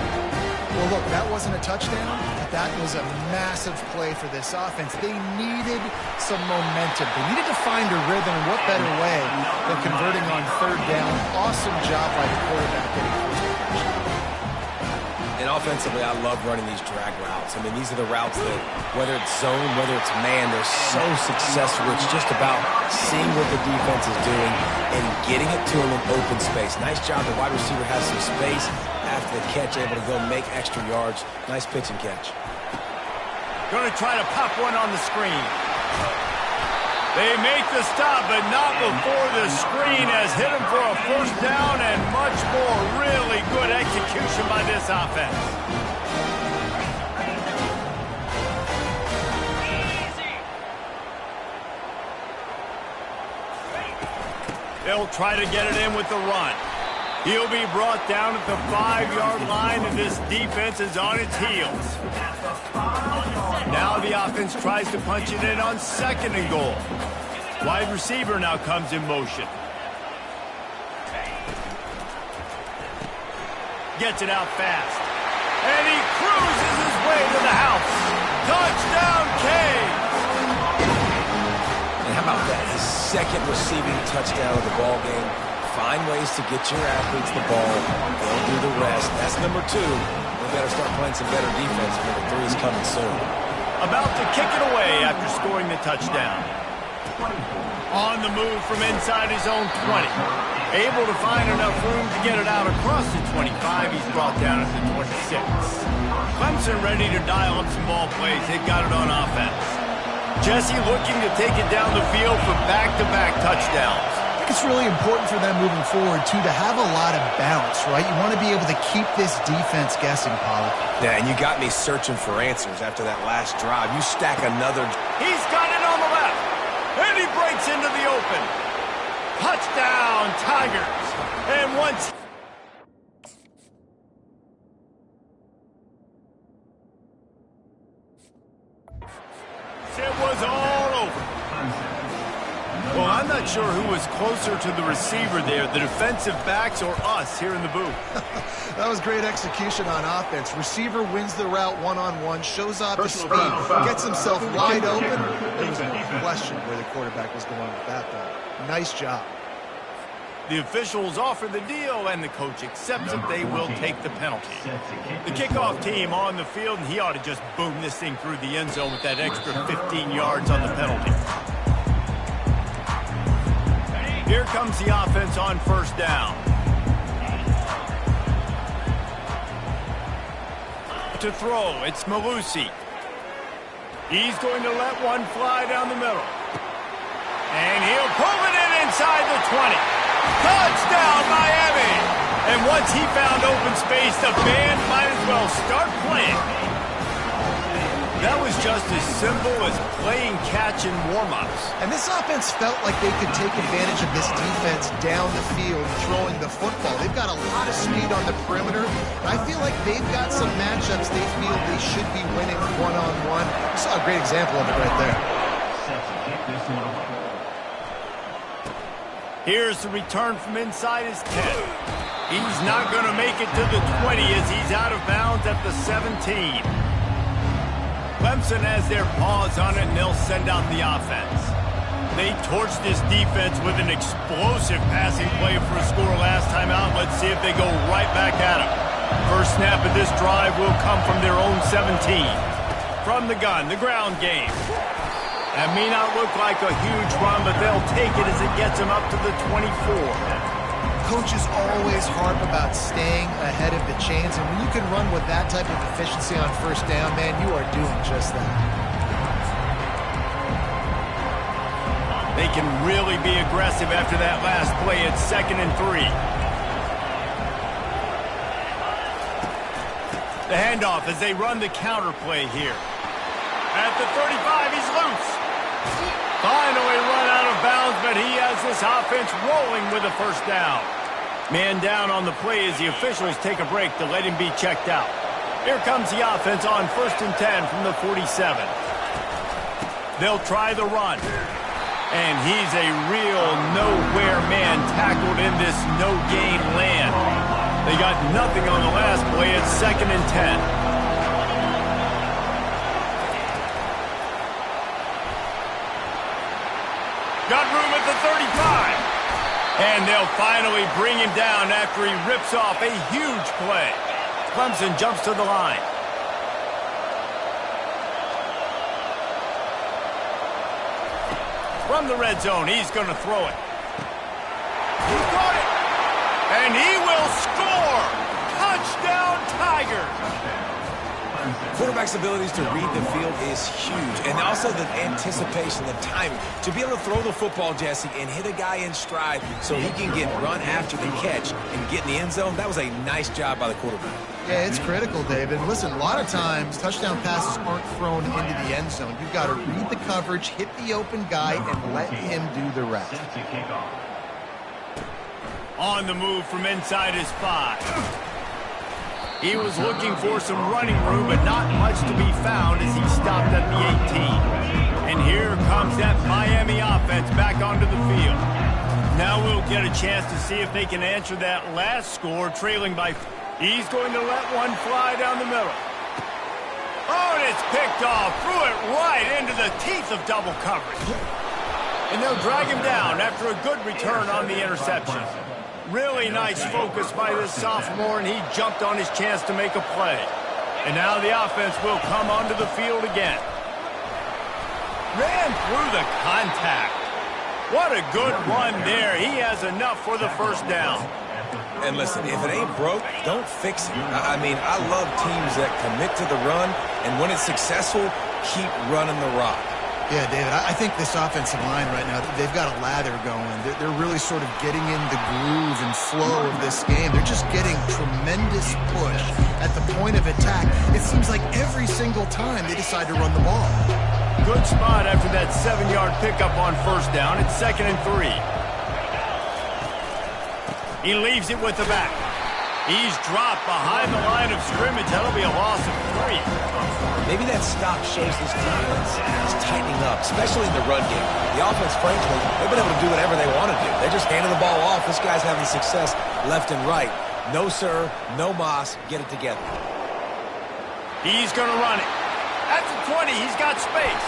Well, look, that wasn't a touchdown, but that was a massive play for this offense. They needed some momentum. They needed to find a rhythm, and what better way than converting on 3rd down. Awesome job by the quarterback getting first down. And offensively, I love running these drag routes. I mean, these are the routes that, whether it's zone, whether it's man, they're so successful. It's just about seeing what the defense is doing and getting it to them in open space. Nice job. The wide receiver has some space after the catch, able to go make extra yards. Nice pitch and catch. Going to try to pop one on the screen. They make the stop, but not before the screen has hit them for a 1st down and much more. Really good execution by this offense. They'll try to get it in with the run. He'll be brought down at the 5-yard line, and this defense is on its heels. Now the offense tries to punch it in on 2nd and goal. Wide receiver now comes in motion. Gets it out fast. And he cruises his way to the house. Touchdown, Canes! And how about that? His second receiving touchdown of the ball game. Find ways to get your athletes the ball. They'll do the rest. That's number 2. We better start playing some better defense. Number 3 is coming soon. About to kick it away after scoring the touchdown. On the move from inside his own 20. Able to find enough room to get it out across the 25. He's brought down at the 26. Clemson ready to dial up some ball plays. They've got it on offense. Jesse looking to take it down the field for back-to-back touchdowns. I think it's really important for them moving forward, too, to have a lot of bounce, right? You want to be able to keep this defense guessing, Pollock. Yeah, and you got me searching for answers after that last drive. You stack another. He's got it on the left. And he breaks into the open. Touchdown, Tigers. And once... it was all over. Well, I'm not sure who was closer to the receiver there, the defensive backs or us here in the booth. That was great execution on offense. Receiver wins the route one-on-one, shows off his speed, gets himself wide open. There was no question where the quarterback was going with that ball. Nice job. The officials offer the deal, and the coach accepts it. They will take the penalty. The kickoff team on the field, and he ought to just boom this thing through the end zone with that extra 15 yards on the penalty. Here comes the offense on first down. To throw, it's Malusi. He's going to let one fly down the middle. And he'll pull it in inside the 20. Touchdown, Miami! And once he found open space, the band might as well start playing. That was just as simple as playing catch in warm-ups. And this offense felt like they could take advantage of this defense down the field, throwing the football. They've got a lot of speed on the perimeter. I feel like they've got some matchups they feel they should be winning one-on-one. You saw a great example of it right there. Here's the return from inside his 10. He's not going to make it to the 20 as he's out of bounds at the 17. Clemson has their paws on it, and they'll send out the offense. They torched this defense with an explosive passing play for a score last time out. Let's see if they go right back at him. First snap of this drive will come from their own 17. From the gun, the ground game. That may not look like a huge run, but they'll take it as it gets them up to the 24. Coaches always harp about staying ahead of the chains, and when you can run with that type of efficiency on first down, man, you are doing just that. They can really be aggressive after that last play. It's 2nd and 3. The handoff as they run the counter play here. At the 35, he's loose. Finally run out of bounds, but he has this offense rolling with a first down. Man down on the play as the officials take a break to let him be checked out. Here comes the offense on 1st and 10 from the 47. They'll try the run. And he's a real nowhere man tackled in this no-gain land. They got nothing on the last play. It's 2nd and 10. Got room at the 35. And they'll finally bring him down after he rips off a huge play. Clemson jumps to the line. From the red zone, he's going to throw it. He's got it. And he will score. Touchdown, Tigers. Quarterback's abilities to read the field is huge. And also the anticipation, the timing. To be able to throw the football, Jesse, and hit a guy in stride so he can get run after the catch and get in the end zone, that was a nice job by the quarterback. Yeah, it's critical, David. Listen, a lot of times touchdown passes aren't thrown into the end zone. You've got to read the coverage, hit the open guy, and let him do the rest. On the move from inside his 5. He was looking for some running room, but not much to be found as he stopped at the 18. And here comes that Miami offense back onto the field. Now we'll get a chance to see if they can answer that last score, trailing by... He's going to let one fly down the middle. Oh, and it's picked off. Threw it right into the teeth of double coverage. And they'll drag him down after a good return on the interception. Really nice focus by this sophomore, and he jumped on his chance to make a play. And now the offense will come onto the field again. Ran through the contact. What a good run there. He has enough for the first down. And listen, if it ain't broke, don't fix it. I mean, I love teams that commit to the run, and when it's successful, keep running the rock. Yeah, David, I think this offensive line right now, they've got a lather going. They're really sort of getting in the groove and flow of this game. They're just getting tremendous push at the point of attack. It seems like every single time they decide to run the ball. Good spot after that 7-yard pickup on first down. It's 2nd and 3. He leaves it with the back. He's dropped behind the line of scrimmage. That'll be a loss of 3. Maybe that stop shows this defense is tightening up, especially in the run game. The offense, frankly, they've been able to do whatever they want to do. They're just handing the ball off. This guy's having success left and right. No, sir. No mas. Get it together. He's going to run it. At the 20, he's got space.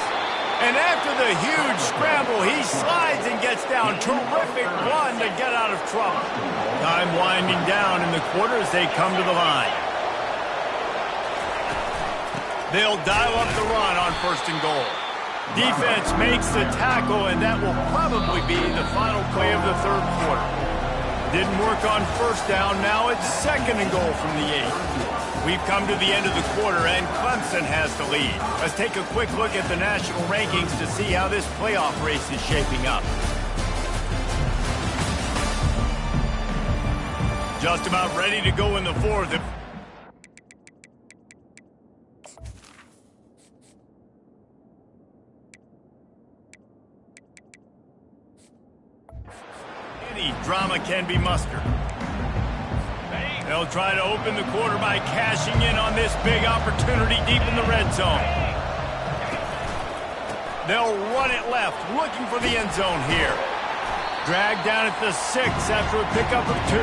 And after the huge scramble, he slides and gets down. Terrific run to get out of trouble. Time winding down in the quarter as they come to the line. They'll dial up the run on 1st and goal. Defense makes the tackle, and that will probably be the final play of the 3rd quarter. Didn't work on first down. Now it's 2nd and goal from the 8. We've come to the end of the quarter, and Clemson has the lead. Let's take a quick look at the national rankings to see how this playoff race is shaping up. Just about ready to go in the 4th. Any drama can be mustered. They'll try to open the quarter by cashing in on this big opportunity deep in the red zone. They'll run it left, looking for the end zone here. Dragged down at the 6 after a pickup of 2.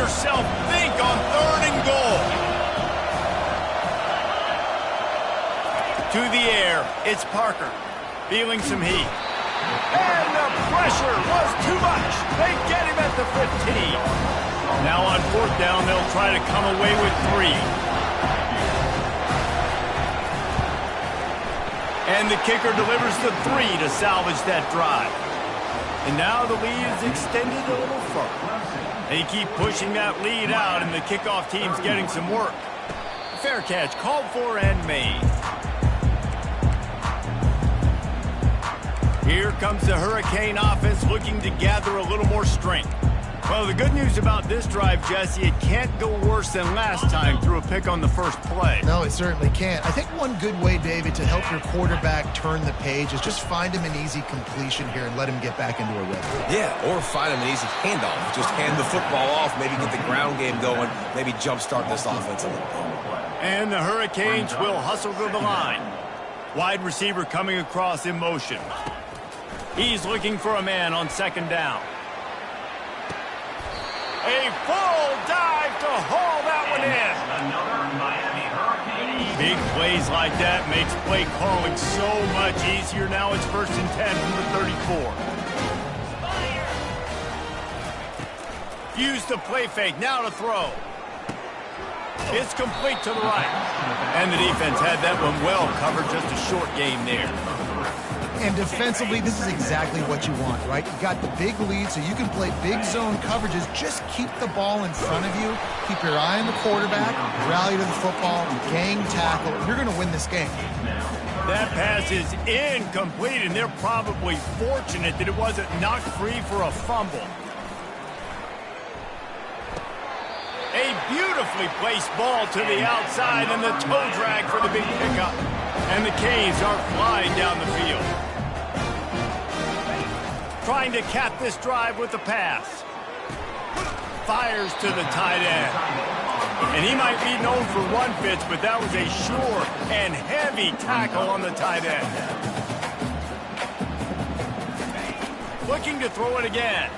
Yourself think on 3rd and goal. To the air, it's Parker, feeling some heat. And the pressure was too much. They get him at the 15. Now on 4th down, they'll try to come away with 3. And the kicker delivers the 3 to salvage that drive. And now the lead is extended a little further. They keep pushing that lead out, and the kickoff team's getting some work. Fair catch called for and made. Here comes the Hurricane offense looking to gather a little more strength. Well, the good news about this drive, Jesse, it can't go worse than last time through a pick on the first play. No, it certainly can't. I think one good way, David, to help your quarterback turn the page is just find him an easy completion here and let him get back into a rhythm. Yeah, or find him an easy handoff. Just hand the football off, maybe get the ground game going, maybe jumpstart this offense a little bit. And the Hurricanes will hustle to the line. Wide receiver coming across in motion. He's looking for a man on 2nd down. A full dive to haul that one in. Big plays like that makes play calling so much easier. Now it's 1st and 10 from the 34. Use the play fake. Now to throw. It's complete to the right. And the defense had that one well covered. Just a short game there. And defensively, this is exactly what you want, right? You've got the big lead, so you can play big zone coverages. Just keep the ball in front of you. Keep your eye on the quarterback. Rally to the football. Gang tackle. You're going to win this game. That pass is incomplete, and they're probably fortunate that it wasn't knocked free for a fumble. A beautifully placed ball to the outside, and the toe drag for the big pickup. And the Canes are flying down the field. trying to cap this drive with the pass. Fires to the tight end. And he might be known for run fits, but that was a sure and heavy tackle on the tight end. Looking to throw it again.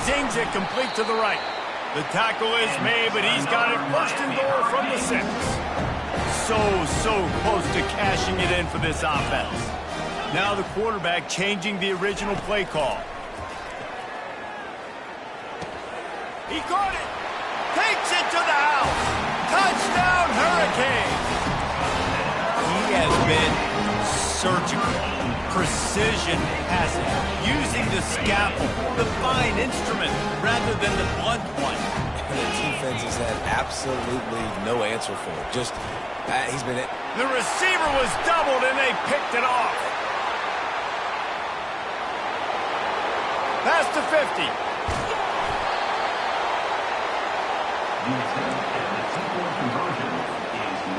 Zings it complete to the right. The tackle is made, but he's got it first and goal from the 6. So close to cashing it in for this offense. Now the quarterback changing the original play call. He caught it. Takes it to the house. Touchdown, Hurricanes. He has been surgical. Precision passing. Using the scalpel, the fine instrument, rather than the blunt one. And the defense has had absolutely no answer for it. Just, he's been it. The receiver was doubled, and they picked it off. Pass to 50.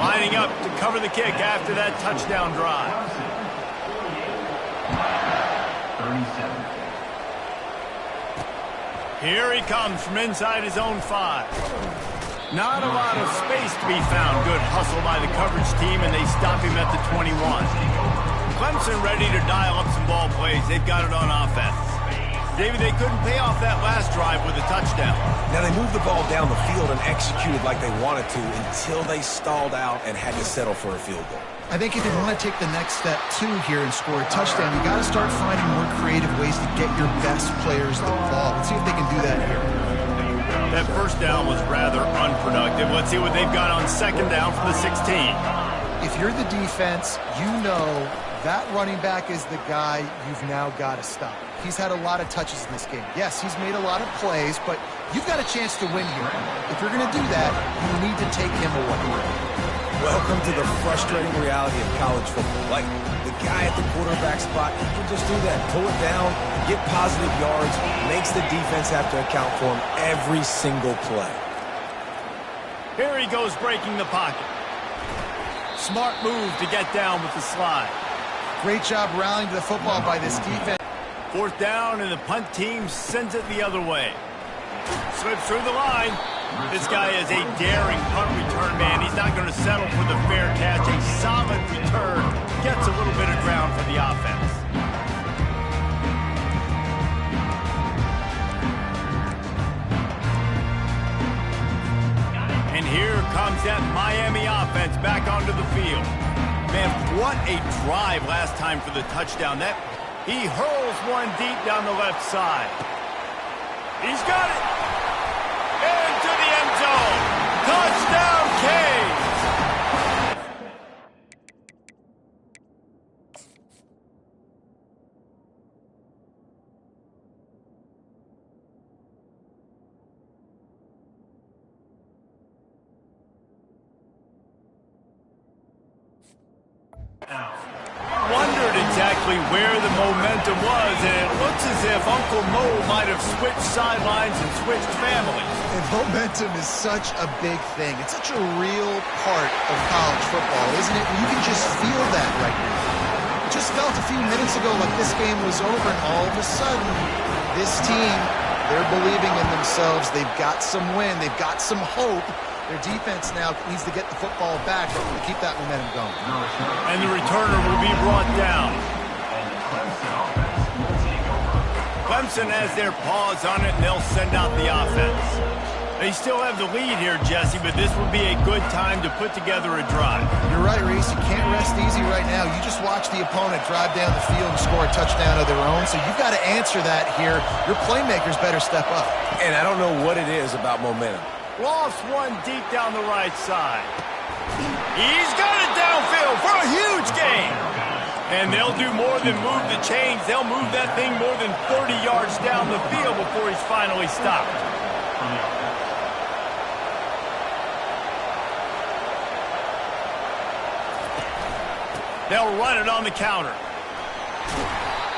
Lining up to cover the kick after that touchdown drive. 37. Here he comes from inside his own 5. Not a lot of space to be found. Good hustle by the coverage team, and they stop him at the 21. Clemson ready to dial up some ball plays. They've got it on offense. David, they couldn't pay off that last drive with a touchdown. Now, they moved the ball down the field and executed like they wanted to until they stalled out and had to settle for a field goal. I think if you want to take the next step, too, here and score a touchdown, you got to start finding more creative ways to get your best players the ball. Let's see if they can do that here. That first down was rather unproductive. Let's see what they've got on second down for the 16. If you're the defense, you know that running back is the guy you've now got to stop. He's had a lot of touches in this game. Yes, he's made a lot of plays, but you've got a chance to win here. If you're going to do that, you need to take him away. Welcome to the frustrating reality of college football. Like, the guy at the quarterback spot, he can just do that. Pull it down, get positive yards, makes the defense have to account for him every single play. Here he goes breaking the pocket. Smart move to get down with the slide. Great job rallying to the football by this defense. Fourth down, and the punt team sends it the other way. Slips through the line. This guy is a daring punt return man. He's not going to settle for the fair catch. A solid return. Gets a little bit of ground for the offense. And here comes that Miami offense back onto the field. Man, what a drive last time for the touchdown. He hurls one deep down the left side. He's got it. Into the end zone. Touchdown, Canes. Wondered exactly where the momentum was, and it looks as if Uncle Mo might have switched sidelines and switched families. And momentum is such a big thing. It's such a real part of college football, isn't it? You can just feel that right now. It just felt a few minutes ago like this game was over, and all of a sudden, this team, they're believing in themselves. They've got some wind. They've got some hope. Their defense now needs to get the football back to keep that momentum going. And the returner will be brought down. Clemson has their paws on it, and they'll send out the offense. They still have the lead here, Jesse, but this would be a good time to put together a drive. You're right, Reese. You can't rest easy right now. You just watch the opponent drive down the field and score a touchdown of their own, so you've got to answer that here. Your playmakers better step up. And I don't know what it is about momentum. Lost one deep down the right side. He's got it downfield for a huge gain. And they'll do more than move the chains. They'll move that thing more than 30 yards down the field before he's finally stopped. They'll run it on the counter.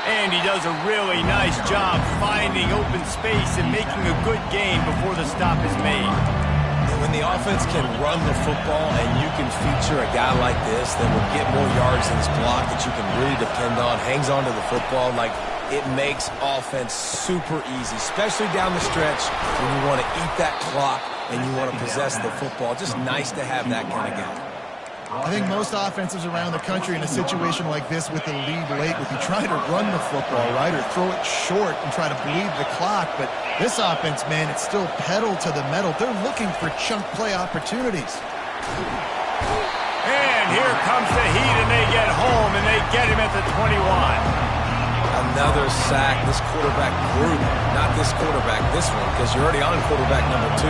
And he does a really nice job finding open space and making a good gain before the stop is made. When the offense can run the football and you can feature a guy like this that will get more yards in his block that you can really depend on, hangs on to the football, like it makes offense super easy, especially down the stretch when you want to eat that clock and you want to possess the football. Just nice to have that kind of guy. I think most offenses around the country in a situation like this with the lead late would be trying to run the football, right, or throw it short and try to bleed the clock. But this offense, man, it's still pedal to the metal. They're looking for chunk play opportunities. And here comes the heat, and they get home, and they get him at the 21. Another sack. This quarterback group, not this quarterback, this one, because you're already on quarterback number 2.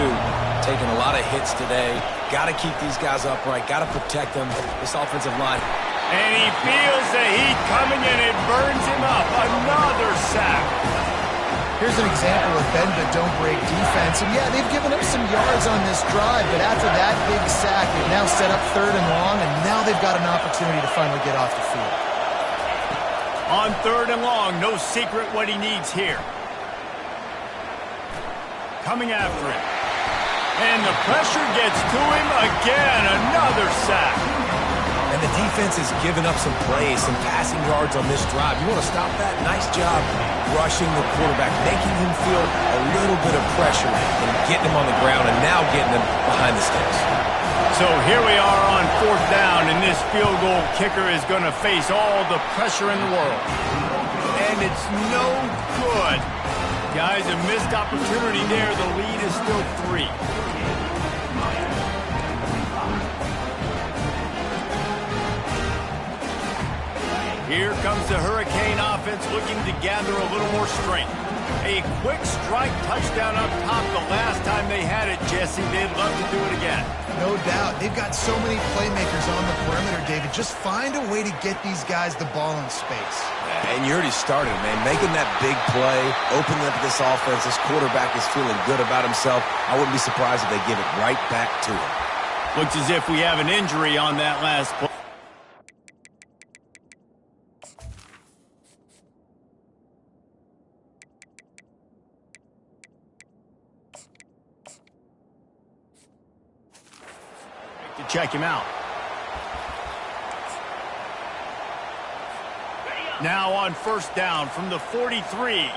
Taking a lot of hits today. Got to keep these guys upright. Got to protect them. This offensive line. And he feels the heat coming, and it burns him up. Another sack. Here's an example of bend but don't break defense. And yeah, they've given up some yards on this drive, but after that big sack, they've now set up 3rd and long, and now they've got an opportunity to finally get off the field. On 3rd and long, no secret what he needs here. Coming after him. And the pressure gets to him again. Another sack. And the defense has given up some plays, some passing yards on this drive. You want to stop that? Nice job rushing the quarterback, making him feel a little bit of pressure and getting him on the ground and now getting him behind the sticks. So here we are on 4th down, and this field goal kicker is going to face all the pressure in the world. And it's no good. Guys, a missed opportunity there. The lead is still 3. Here comes the Hurricane offense looking to gather a little more strength. A quick strike touchdown up top the last time they had it, Jesse. They'd love to do it again. No doubt. They've got so many playmakers on the perimeter, David. Just find a way to get these guys the ball in space. And you already started, man. Making that big play, opening up this offense. This quarterback is feeling good about himself. I wouldn't be surprised if they give it right back to him. Looks as if we have an injury on that last play. To check him out. Now on 1st down from the 43.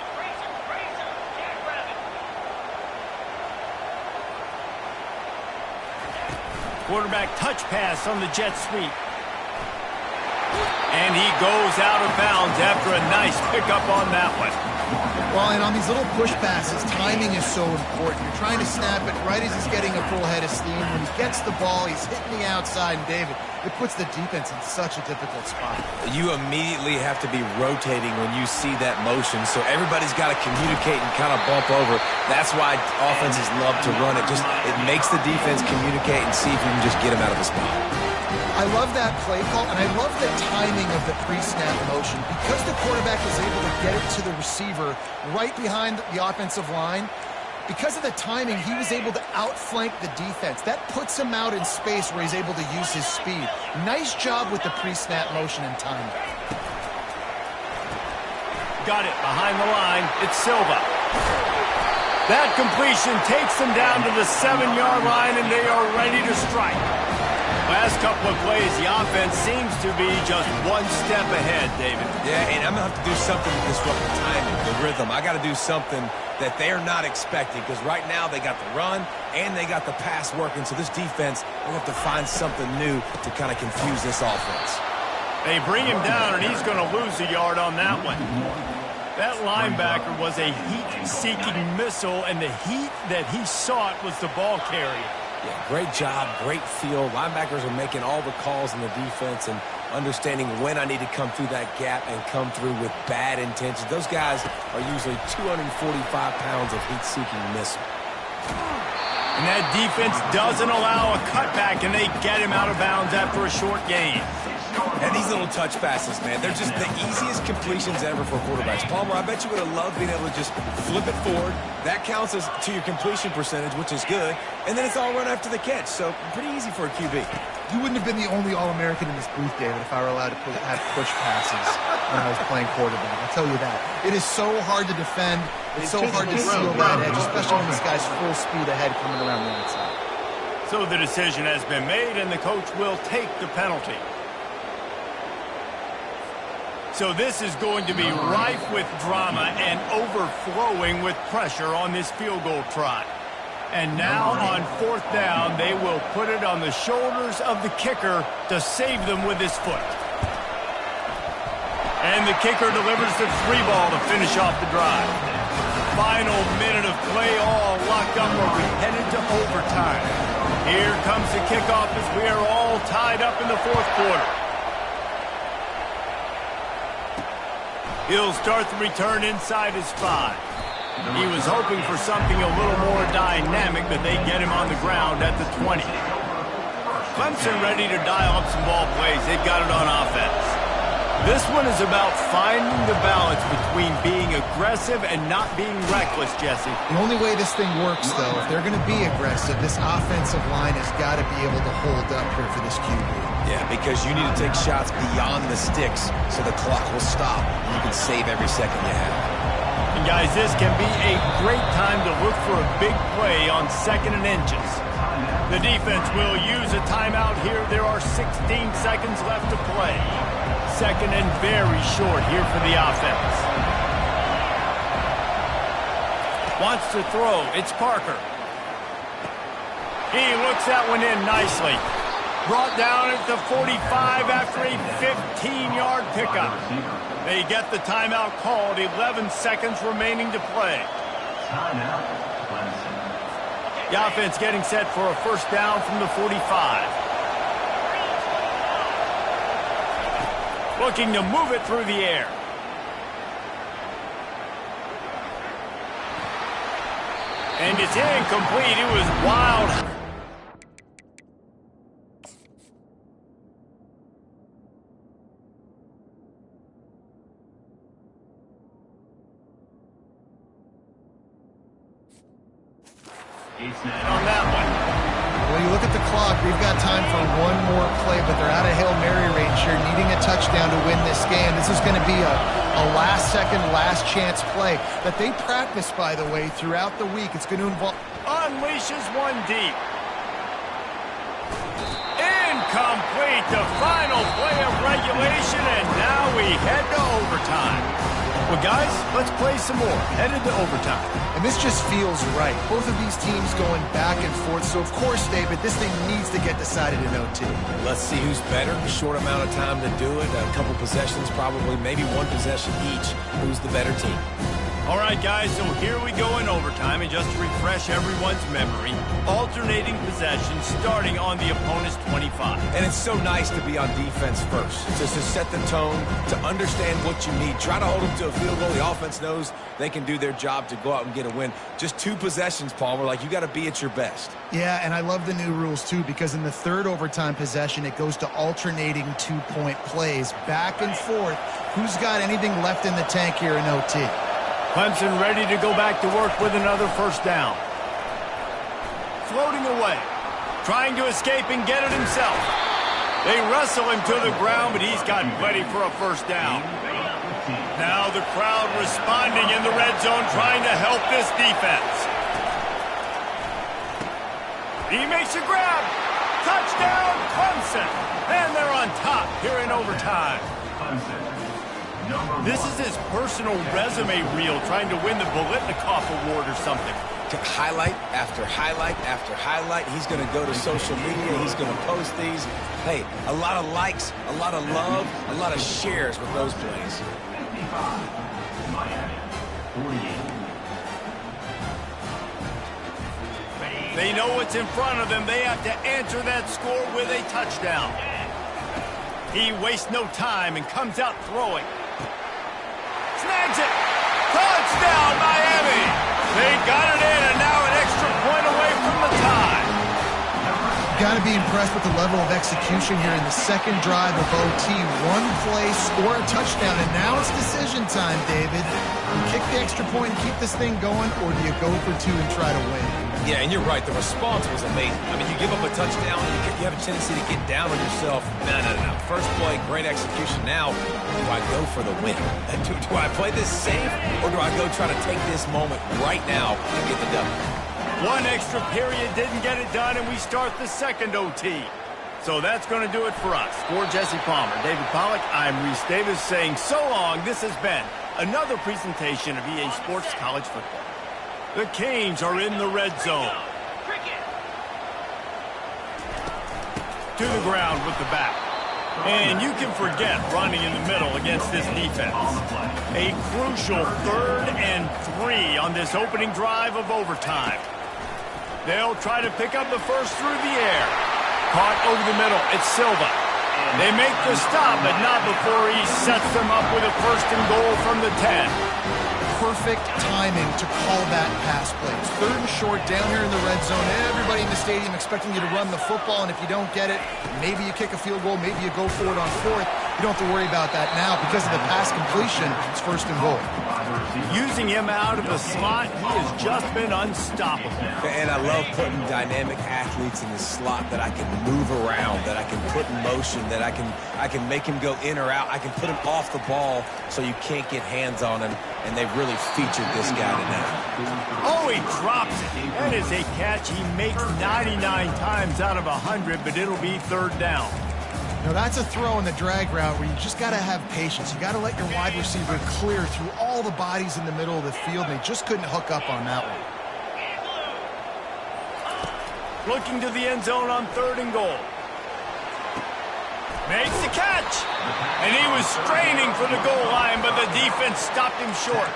Quarterback touch pass on the jet sweep. And he goes out of bounds after a nice pickup on that one. Well, and on these little push passes, timing is so important. You're trying to snap it right as he's getting a full head of steam. When he gets the ball, he's hitting the outside, and David, it puts the defense in such a difficult spot. You immediately have to be rotating when you see that motion, so everybody's got to communicate and kind of bump over. That's why offenses love to run it. It makes the defense communicate and see if you can just get him out of a spot. I love that play call, and I love the timing of the pre-snap motion. Because the quarterback is able to get it to the receiver right behind the offensive line, because of the timing, he was able to outflank the defense. That puts him out in space where he's able to use his speed. Nice job with the pre-snap motion and timing. Got it behind the line. It's Silva. That completion takes them down to the 7-yard line, and they are ready to strike. Last couple of plays, the offense seems to be just one step ahead, David. Yeah, and I'm going to have to do something to disrupt the timing, the rhythm. I got to do something that they're not expecting, because right now they got the run and they got the pass working. So this defense, they have to find something new to kind of confuse this offense. They bring him down, and he's going to lose a yard on that one. That linebacker was a heat-seeking missile, and the heat that he sought was the ball carrier. Yeah, great job, great feel. Linebackers are making all the calls in the defense and understanding when I need to come through that gap and come through with bad intentions. Those guys are usually 245 pounds of heat-seeking missile. And that defense doesn't allow a cutback, and they get him out of bounds after a short gain. And these little touch passes, man, they're just the easiest completions ever for quarterbacks. Palmer, I bet you would have loved being able to just flip it forward. That counts as to your completion percentage, which is good. And then it's all run after the catch, so pretty easy for a QB. You wouldn't have been the only All-American in this booth, David, if I were allowed to have push passes when I was playing quarterback. I'll tell you that. It is so hard to defend. It's so hard to seal that edge, especially when this guy's full speed ahead coming around the outside. So the decision has been made, and the coach will take the penalty. So this is going to be rife with drama and overflowing with pressure on this field goal try. And now on 4th down, they will put it on the shoulders of the kicker to save them with his foot. And the kicker delivers the 3-ball to finish off the drive. Final minute of play, all locked up, or we headed to overtime. Here comes the kickoff as we are all tied up in the 4th quarter. He'll start the return inside his 5. He was hoping for something a little more dynamic, but they get him on the ground at the 20. Clemson ready to dial up some ball plays. They've got it on offense. This one is about finding the balance between being aggressive and not being reckless, Jesse. The only way this thing works, though, if they're going to be aggressive, this offensive line has got to be able to hold up here for this QB. Yeah, because you need to take shots beyond the sticks so the clock will stop and you can save every second you have. And guys, this can be a great time to look for a big play on 2nd and inches. The defense will use a timeout here. There are 16 seconds left to play. 2nd and very short here for the offense. Wants to throw. It's Parker. He looks that one in nicely. Brought down at the 45 after a 15-yard pickup. They get the timeout called. 11 seconds remaining to play. The offense getting set for a 1st down from the 45. Looking to move it through the air. And it's incomplete. It was wild. On that one. Well, you look at the clock, we've got time for one more play, but they're out of Hail Mary range here, needing a touchdown to win this game. This is going to be a last-second, last-chance play that they practice, by the way, throughout the week. It's going to involve... Unleashes one deep. Incomplete, the final play of regulation, and now we head to overtime. Well, guys, let's play some more. Headed to overtime. And this just feels right. Both of these teams going back and forth. So, of course, David, this thing needs to get decided in OT. Let's see who's better. A short amount of time to do it. A couple possessions, probably, maybe one possession each. Who's the better team? All right, guys, so here we go in overtime, and just to refresh everyone's memory, alternating possessions starting on the opponent's 25. And it's so nice to be on defense first, just to set the tone, to understand what you need. Try to hold them to a field goal. The offense knows they can do their job to go out and get a win. Just 2 possessions, Palmer, like you got to be at your best. Yeah, and I love the new rules, too, because in the 3rd overtime possession, it goes to alternating 2-point plays, back and forth. Who's got anything left in the tank here in OT? Clemson ready to go back to work with another 1st down. Floating away. Trying to escape and get it himself. They wrestle him to the ground, but he's got plenty for a 1st down. Now the crowd responding in the red zone, trying to help this defense. He makes a grab. Touchdown, Clemson. And they're on top here in overtime. This is his personal resume reel, trying to win the Bolitnikoff Award or something. Highlight after highlight after highlight. He's going to go to social media. He's going to post these. Hey, a lot of likes, a lot of love, a lot of shares with those plays. They know what's in front of them. They have to answer that score with a touchdown. He wastes no time and comes out throwing. Snags it. Touchdown, Miami. They got it in, and now an extra point away from the tie. Got to be impressed with the level of execution here in the 2nd drive of OT. 1 play, score a touchdown, and now it's decision time, David. You kick the extra point and keep this thing going, or do you go for 2 and try to win? Yeah, and you're right. The response was amazing. I mean, you give up a touchdown, you have a tendency to get down on yourself. No. First play, great execution. Now, do I go for the win? Do I play this safe, or do I go try to take this moment right now and get the W? One extra period didn't get it done, and we start the second OT. So that's going to do it for us. For Jesse Palmer, David Pollack, I'm Reese Davis saying so long. This has been another presentation of EA Sports College Football. The Canes are in the red zone. To the ground with the back. And you can forget running in the middle against this defense. A crucial 3rd and 3 on this opening drive of overtime. They'll try to pick up the first through the air. Caught over the middle. It's Silva. They make the stop, but not before he sets them up with a 1st and goal from the 10. Perfect timing to call that pass play. It's 3rd and short down here in the red zone. Everybody in the stadium expecting you to run the football, and if you don't get it, maybe you kick a field goal, maybe you go for it on 4th. You don't have to worry about that now. Because of the pass completion, it's 1st and goal. Using him out of the slot, he has just been unstoppable. And I love putting dynamic athletes in the slot that I can move around, that I can put in motion, that I can make him go in or out. I can put him off the ball so you can't get hands on him, and they've really featured this guy tonight. Oh, he drops it. That is a catch he makes 99 times out of 100, but it'll be 3rd down. Now, that's a throw in the drag route where you just got to have patience. You got to let your wide receiver clear through all the bodies in the middle of the field, and they just couldn't hook up on that one. Looking to the end zone on 3rd and goal. Makes the catch. And he was straining for the goal line, but the defense stopped him short.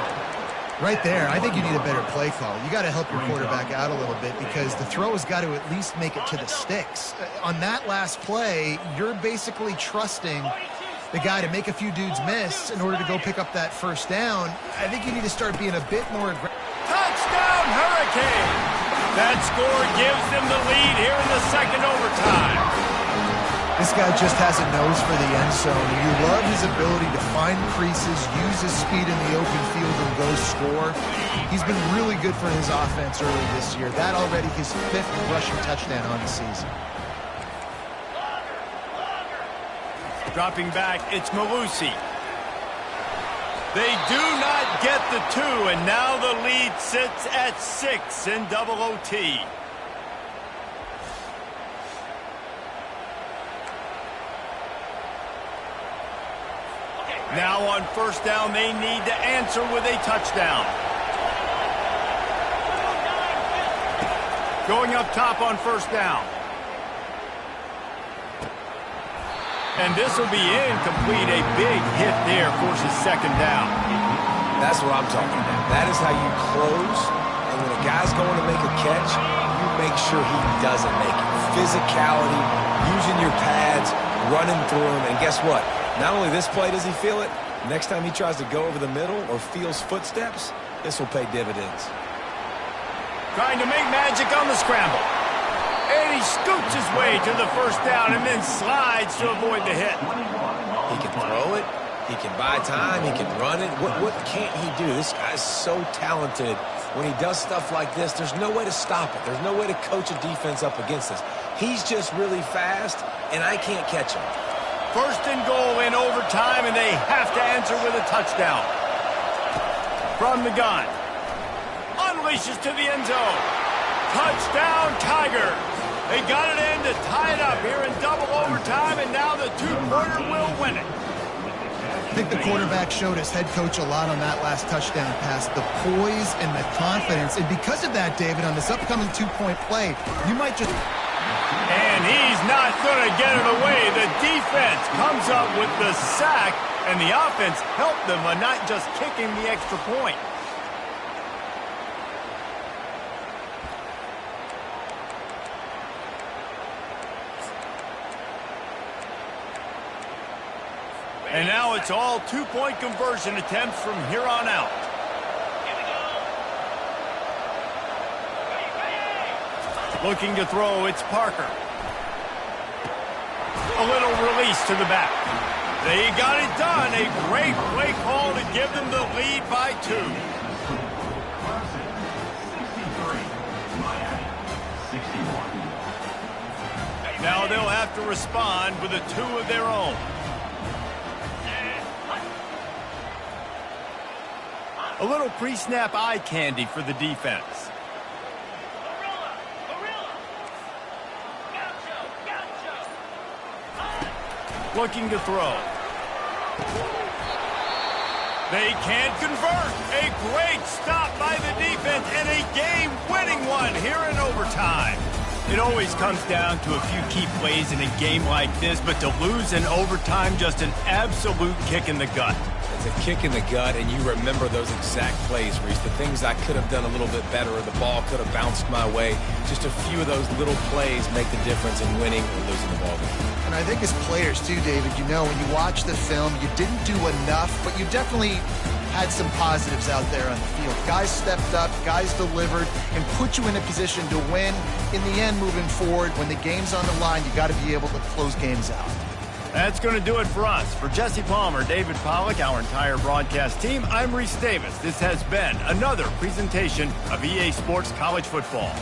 Right there, I think you need a better play call. You got to help your quarterback out a little bit because the throw has got to at least make it to the sticks. On that last play, you're basically trusting the guy to make a few dudes miss in order to go pick up that 1st down. I think you need to start being a bit more aggressive. Touchdown, Hurricane! That score gives them the lead here in the second overtime. This guy just has a nose for the end zone. You love his ability to find creases, use his speed in the open field, and go score. He's been really good for his offense early this year. That already his 5th rushing touchdown on the season. Dropping back, it's Malusi. They do not get the 2, and now the lead sits at 6 in double OT. Now on 1st down, they need to answer with a touchdown. Going up top on 1st down. And this will be incomplete. A big hit there forces 2nd down. That's what I'm talking about. That is how you close. And when a guy's going to make a catch, you make sure he doesn't make it. Physicality, using your pads, running through him. And guess what? Not only this play does he feel it, next time he tries to go over the middle or feels footsteps, this will pay dividends. Trying to make magic on the scramble. And he scoots his way to the 1st down and then slides to avoid the hit. He can throw it. He can buy time. He can run it. What can't he do? This guy's so talented. When he does stuff like this, there's no way to stop it. There's no way to coach a defense up against this. He's just really fast, and I can't catch him. 1st and goal in overtime, and they have to answer with a touchdown. From the gun. Unleashes to the end zone. Touchdown, Tigers. They got it in to tie it up here in double overtime, and now the 2-pointer will win it. I think the quarterback showed his head coach a lot on that last touchdown pass, the poise and the confidence. And because of that, David, on this upcoming 2-point play, you might just... And he's not going to get it away. The defense comes up with the sack, and the offense helped them by not just kicking the extra point. And now it's all 2-point conversion attempts from here on out. Looking to throw, it's Parker. A little release to the back. They got it done. A great play call to give them the lead by 2. Now they'll have to respond with a 2 of their own. A little pre-snap eye candy for the defense. looking to throw. They can't convert. A great stop by the defense and a game-winning one here in overtime. It always comes down to a few key plays in a game like this, but to lose in overtime, just an absolute kick in the gut. It's a kick in the gut, and you remember those exact plays, Reese. The things I could have done a little bit better, or the ball could have bounced my way. Just a few of those little plays make the difference in winning or losing the ball game. And I think as players too, David, you know, when you watch the film, you didn't do enough, but you definitely had some positives out there on the field. Guys stepped up, guys delivered, and put you in a position to win. In the end, moving forward, when the game's on the line, you got to be able to close games out. That's going to do it for us. For Jesse Palmer, David Pollack, our entire broadcast team, I'm Reese Davis. This has been another presentation of EA Sports College Football.